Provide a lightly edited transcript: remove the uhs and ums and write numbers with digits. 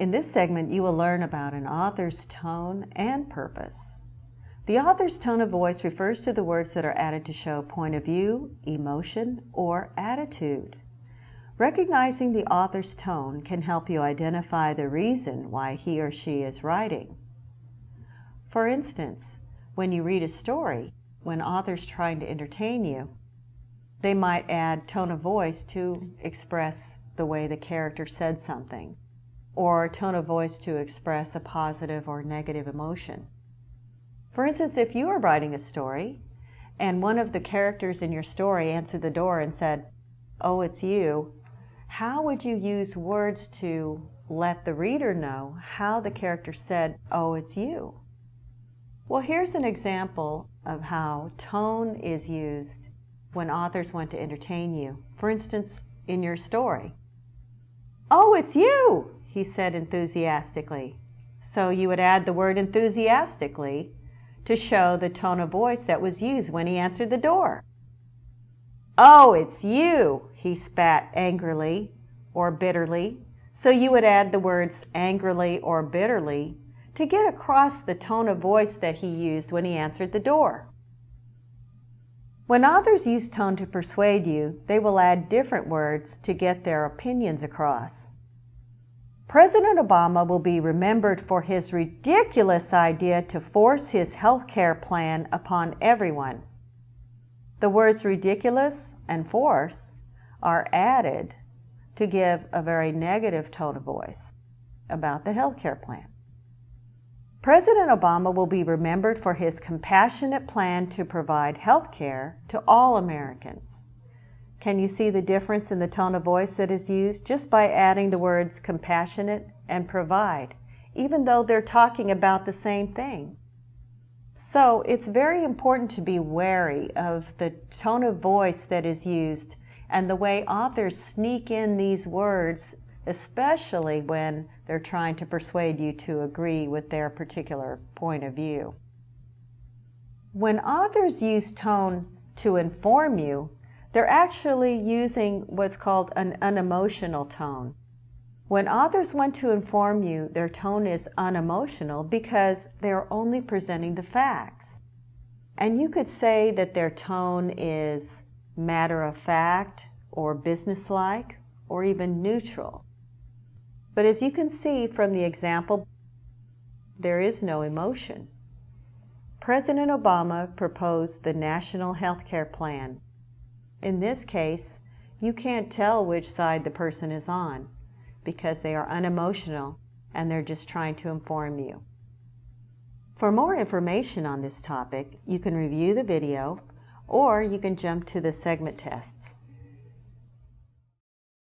In this segment, you will learn about an author's tone and purpose. The author's tone of voice refers to the words that are added to show point of view, emotion, or attitude. Recognizing the author's tone can help you identify the reason why he or she is writing. For instance, when you read a story, when authors trying to entertain you, they might add tone of voice to express the way the character said something, or tone of voice to express a positive or negative emotion. For instance, if you are writing a story and one of the characters in your story answered the door and said, "Oh, it's you," how would you use words to let the reader know how the character said, "Oh, it's you"? Well, here's an example of how tone is used when authors want to entertain you. For instance, in your story. "Oh, it's you," he said enthusiastically. So you would add the word enthusiastically to show the tone of voice that was used when he answered the door. "Oh, it's you," he spat angrily or bitterly. So you would add the words angrily or bitterly to get across the tone of voice that he used when he answered the door. When authors use tone to persuade you, they will add different words to get their opinions across. President Obama will be remembered for his ridiculous idea to force his health care plan upon everyone. The words ridiculous and force are added to give a very negative tone of voice about the health care plan. President Obama will be remembered for his compassionate plan to provide health care to all Americans. Can you see the difference in the tone of voice that is used just by adding the words compassionate and provide, even though they're talking about the same thing? So it's very important to be wary of the tone of voice that is used and the way authors sneak in these words, especially when they're trying to persuade you to agree with their particular point of view. When authors use tone to inform you, they're actually using what's called an unemotional tone. When authors want to inform you, their tone is unemotional because they're only presenting the facts. And you could say that their tone is matter-of-fact or businesslike or even neutral. But as you can see from the example, there is no emotion. President Obama proposed the National Health Care Plan. In this case, you can't tell which side the person is on because they are unemotional and they're just trying to inform you. For more information on this topic, you can review the video or you can jump to the segment tests.